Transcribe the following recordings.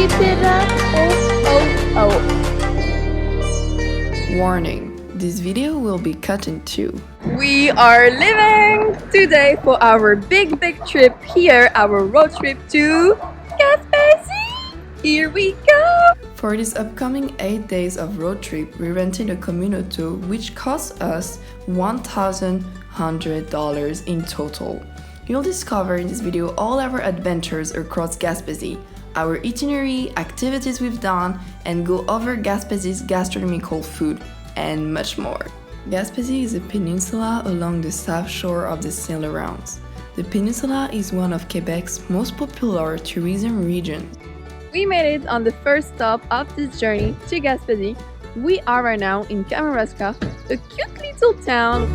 keep it up. Oh. Warning, this video will be cut in two. We are leaving today for our big trip here, our road trip to Gaspésie. Here we go! For this upcoming 8 days of road trip, we rented a communauto which cost us $1,100 in total. You'll discover in this video all our adventures across Gaspésie, our itinerary, activities we've done, and go over Gaspésie's gastronomical food, and much more. Gaspésie is a peninsula along the south shore of the St. Lawrence. The peninsula is one of Quebec's most popular tourism regions. We made it on the first stop of this journey to Gaspésie. We are right now in Kamouraska, a cute little town.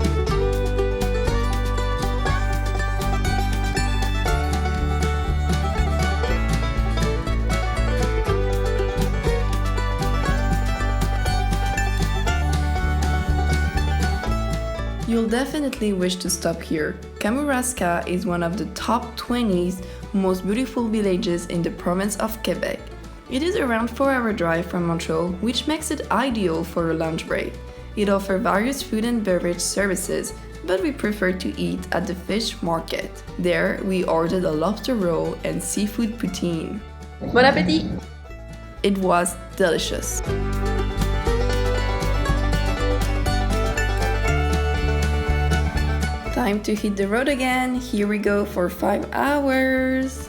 You'll definitely wish to stop here. Kamouraska is one of the top 20 most beautiful villages in the province of Quebec. It is around 4-hour drive from Montreal, which makes it ideal for a lunch break. It offers various food and beverage services, but we prefer to eat at the fish market. There, we ordered a lobster roll and seafood poutine. Bon appétit! It was delicious. Time to hit the road again. Here we go for 5 hours.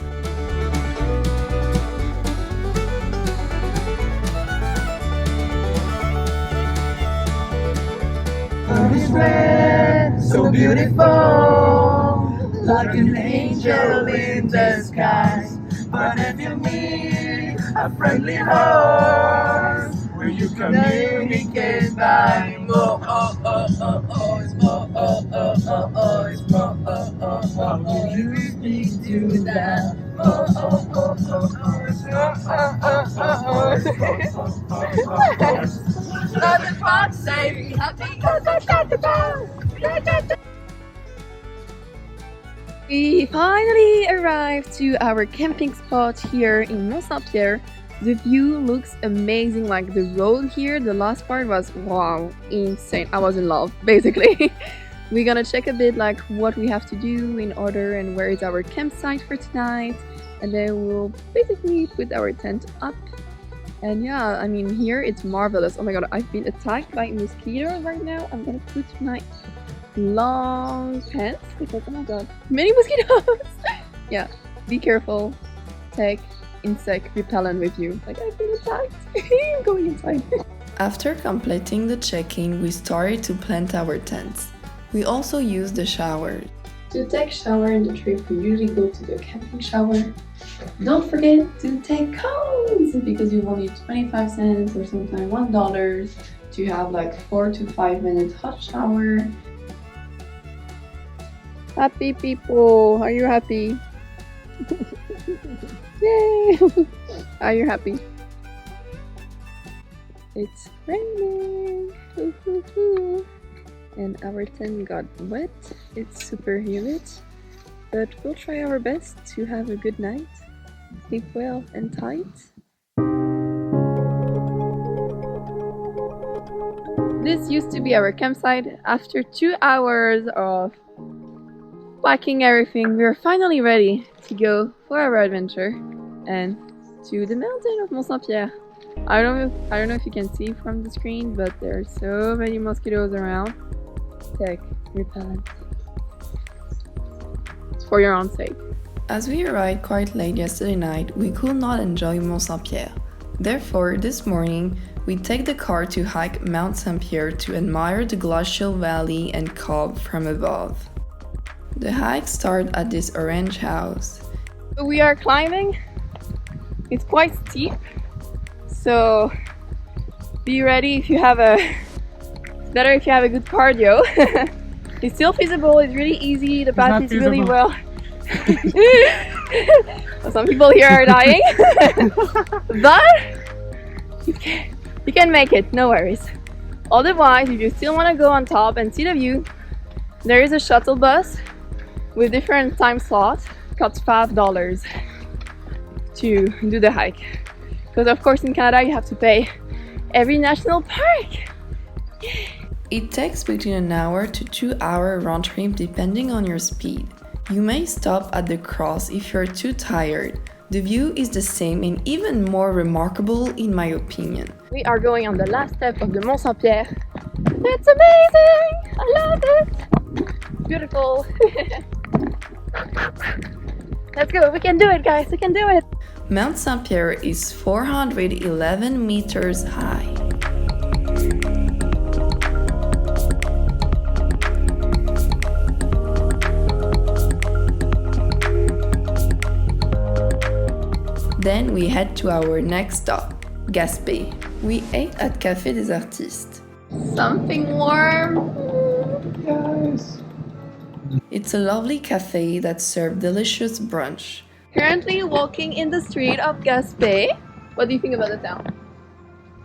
This land, so beautiful, like an angel in the skies. But if you meet a friendly horse, where you communicate by more, it's more, it's more, you speak to that. Let the fox say, be happy, We finally arrived to our camping spot here in Mont-Saint-Pierre. The view looks amazing, like the road here, the last part was wow, insane. I was in love, basically. We're gonna check a bit like what we have to do in order and where is our campsite for tonight, and then we'll basically put our tent up. And yeah, I mean, here it's marvelous. Oh my god, I've been attacked by mosquitoes right now. I'm gonna put my long pants because oh my god, many mosquitoes. Yeah, be careful. Take insect repellent with you. Like, I've been attacked. I'm going inside. After completing the check-in, we started to plant our tents. We also used the shower. To take shower in the trip, we usually go to the camping shower. Don't forget to take cones because you will need 25 cents or sometimes $1 to have like 4 to 5 minute hot shower. Happy people, are you happy? Yay! Are you happy? It's raining! And our tent got wet. It's super humid, but we'll try our best to have a good night. Sleep well and tight. This used to be our campsite. After 2 hours of packing everything, we are finally ready to go for our adventure and to the mountain of Mont-Saint-Pierre. I don't know if you can see from the screen, but there are so many mosquitoes around. Take repellent. It's for your own sake. As we arrived quite late yesterday night, we could not enjoy Mont-Saint-Pierre. Therefore, this morning, we take the car to hike Mount Saint-Pierre to admire the glacial valley and cove from above. The hike starts at this orange house. So we are climbing. It's quite steep, so be ready if you have it's better if you have a good cardio. It's still feasible, it's really easy, the path is really well. Some people here are dying, but you can make it, no worries. Otherwise, if you still want to go on top and see the view, there is a shuttle bus with different time slots. It costs $5 to do the hike. Because of course in Canada you have to pay every national park. It takes between an hour to 2 hour round trip depending on your speed. You may stop at the cross if you're too tired. The view is the same and even more remarkable in my opinion. We are going on the last step of the Mont-Saint-Pierre. It's amazing! I love it! Beautiful! Let's go, we can do it guys, we can do it! Mont-Saint-Pierre is 411 meters high. Then we head to our next stop, Gaspé. We ate at Café des Artistes. Something warm! Yes. It's a lovely cafe that serves delicious brunch. Currently walking in the street of Gaspé. What do you think about the town?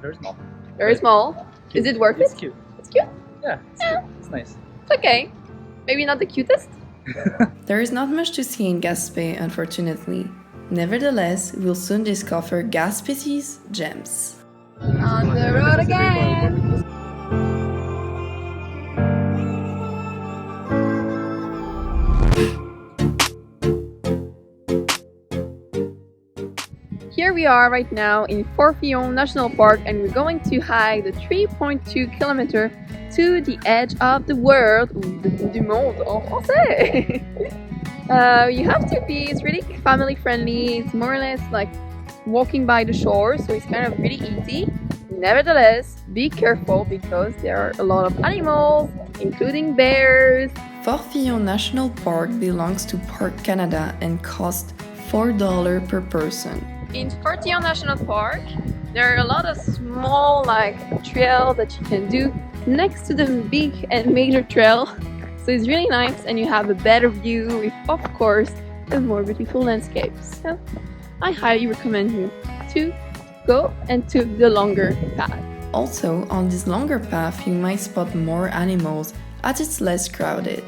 Very small. Very small. Is it worth It's it? cute. It's cute? Yeah, it's cute. It's nice. It's okay. Maybe not the cutest? There is not much to see in Gaspé, unfortunately. Nevertheless, we'll soon discover Gaspésie's gems. On the road again! Here we are right now in Forillon National Park and we're going to hike the 3.2 kilometer to the edge of the world, du monde en français. You have to be, it's really family friendly, it's more or less like walking by the shore, so it's kind of really easy. Nevertheless, be careful because there are a lot of animals, including bears. Forillon National Park belongs to Park Canada and costs $4 per person. In Forillon National Park, there are a lot of small trails that you can do next to the big and major trail. So it's really nice and you have a better view with, of course, a more beautiful landscape. So I highly recommend you to go and to the longer path. Also, on this longer path, you might spot more animals as it's less crowded.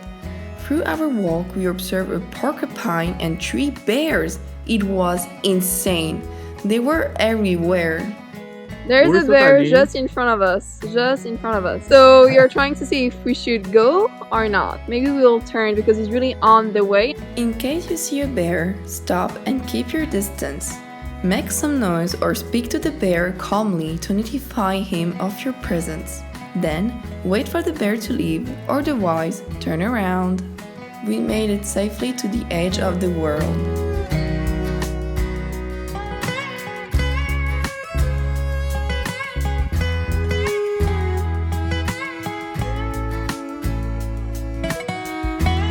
Through our walk, we observed a porcupine and 3 bears. It was insane. They were everywhere. There's a bear just in front of us. Just in front of us. So you're trying to see if we should go or not. Maybe we'll turn because it's really on the way. In case you see a bear, stop and keep your distance. Make some noise or speak to the bear calmly to notify him of your presence. Then, wait for the bear to leave, or otherwise, turn around. We made it safely to the edge of the world.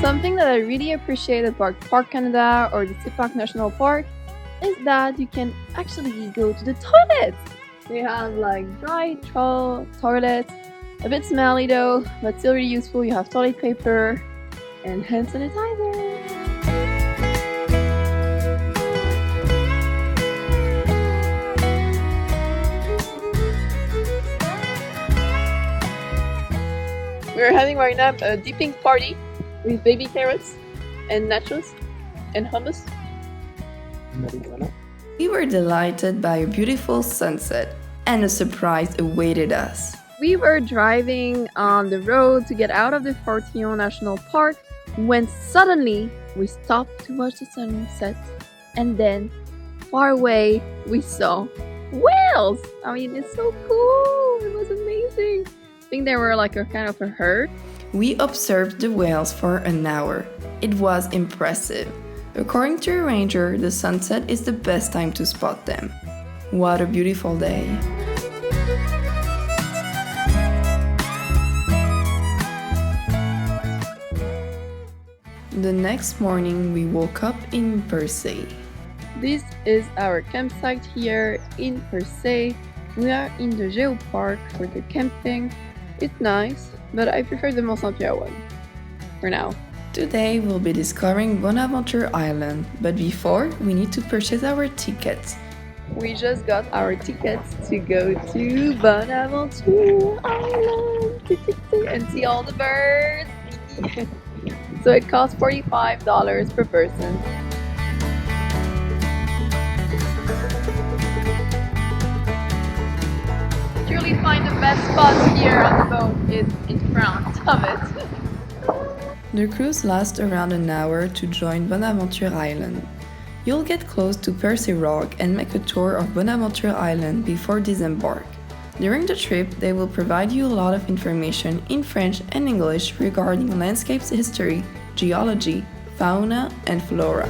Something that I really appreciate about Park Canada or the Géoparc National Park is that you can actually go to the toilets. They have dry toilets, a bit smelly though, but still really useful. You have toilet paper and hand sanitizer. We're having right now a dipping party with baby carrots and nachos and hummus. We were delighted by a beautiful sunset, and a surprise awaited us. We were driving on the road to get out of the Forillon National Park when suddenly we stopped to watch the sunset, and then far away we saw whales! I mean, it's so cool! It was amazing! I think they were a kind of a herd. We observed the whales for an hour. It was impressive. According to a ranger, the sunset is the best time to spot them. What a beautiful day! The next morning, we woke up in Percé. This is our campsite here in Percé. We are in the Géoparc for the camping. It's nice, but I prefer the Mont-Saint-Pierre one for now. Today we'll be discovering Bonaventure Island, but before we need to purchase our tickets. We just got our tickets to go to Bonaventure Island and see all the birds. So it costs $45 per person. best spot here on the boat is in front of it. The cruise lasts around an hour to join Bonaventure Island. You'll get close to Percé Rock and make a tour of Bonaventure Island before disembark. During the trip, they will provide you a lot of information in French and English regarding landscape's history, geology, fauna, and flora.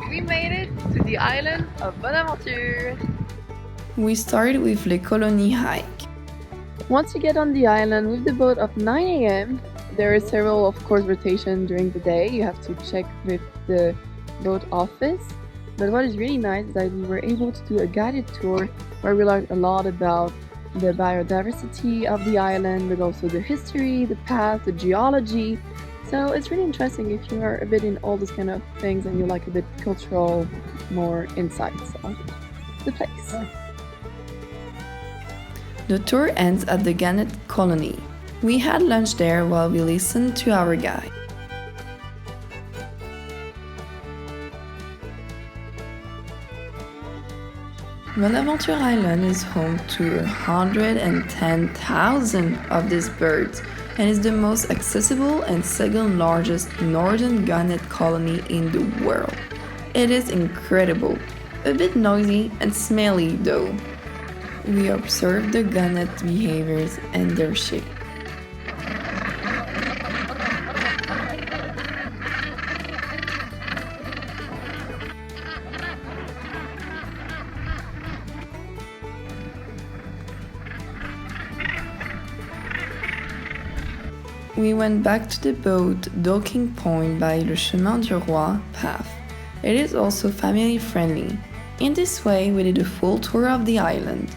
We made it to the island of Bonaventure. We started with Les Colonies hike. Once you get on the island with the boat of 9 a.m., there are several, of course, rotations during the day. You have to check with the boat office. But what is really nice is that we were able to do a guided tour where we learned a lot about the biodiversity of the island, but also the history, the past, the geology. So it's really interesting if you are a bit in all those kind of things and you like a bit cultural, more insights of the place. The tour ends at the Gannet colony. We had lunch there while we listened to our guide. Bonaventure Island is home to 110,000 of these birds and is the most accessible and second largest northern gannet colony in the world. It is incredible, a bit noisy and smelly though. We observed the gannet behaviors and their shape. We went back to the boat docking point by Le Chemin du Roi path. It is also family friendly. In this way, we did a full tour of the island.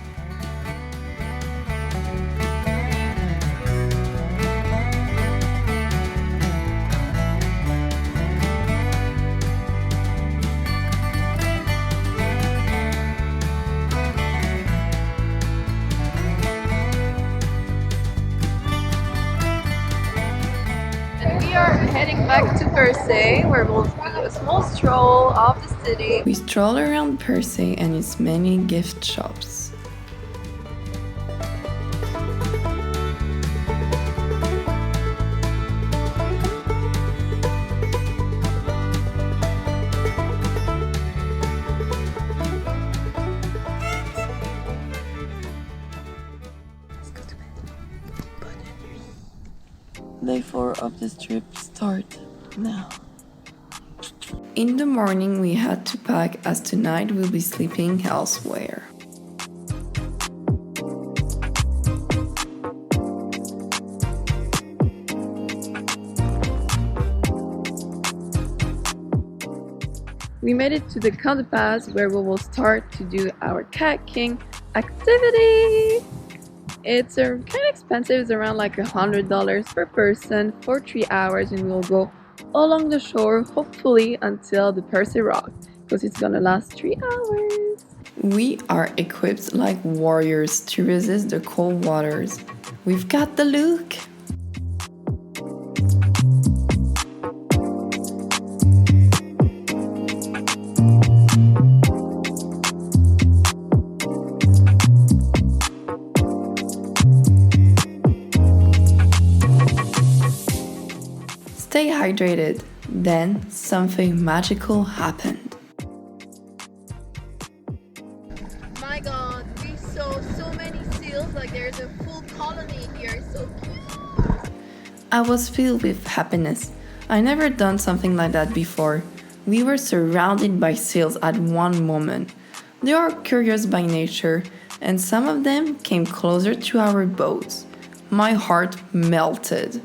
We are heading back to Percé, where we'll do a small stroll of the city. We stroll around Percé and its many gift shops. Day 4 of this trip start now. In the morning we had to pack as tonight we'll be sleeping elsewhere. We made it to the Camp de Pass, where we will start to do our kayaking activity. It's kind of expensive. It's around like $100 per person for 3 hours, and we'll go along the shore, hopefully until the Percé Rock, because it's gonna last 3 hours. We are equipped like warriors to resist the cold waters. We've got the look! Stay hydrated. Then something magical happened. My god, we saw so many seals, like there's a full colony here, so cute. I was filled with happiness. I never done something like that before. We were surrounded by seals at one moment. They are curious by nature, and some of them came closer to our boats. My heart melted.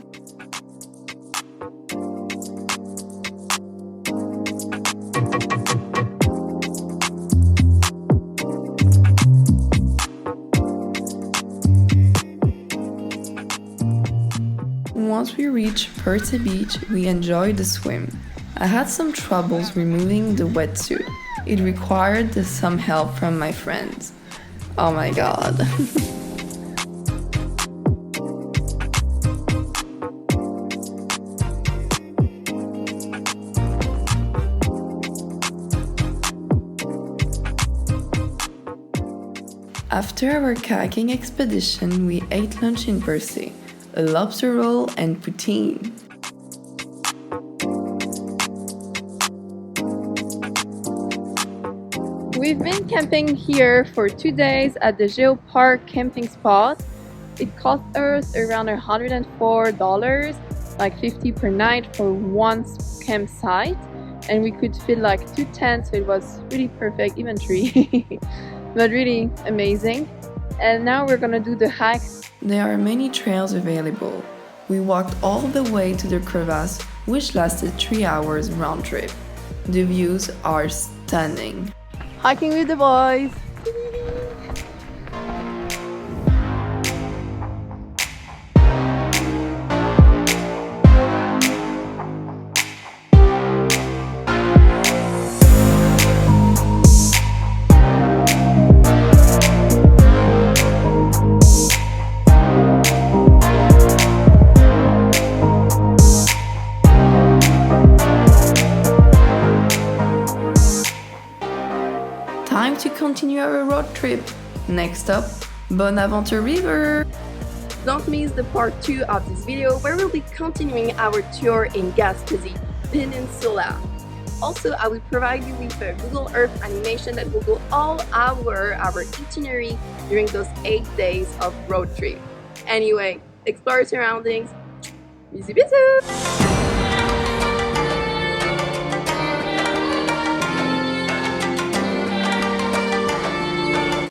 Once we reached Percé Beach, we enjoyed the swim. I had some troubles removing the wetsuit. It required some help from my friends. Oh my god. After our kayaking expedition, we ate lunch in Percé, a lobster roll and poutine. We've been camping here for 2 days at the Géoparc camping spot. It cost us around $104, like $50 per night for one campsite, and we could fit like 2 tents, so it was really perfect, even 3. But really amazing. And now we're gonna do the hike. There are many trails available. We walked all the way to the crevasse, which lasted 3 hours round trip. The views are stunning. Hiking with the boys. Time to continue our road trip. Next up, Bonaventure River. Don't miss the part 2 of this video where we'll be continuing our tour in Gaspésie peninsula. Also, I will provide you with a Google Earth animation that will go all our itinerary during those 8 days of road trip. Anyway, explore your surroundings. Bisous bisous!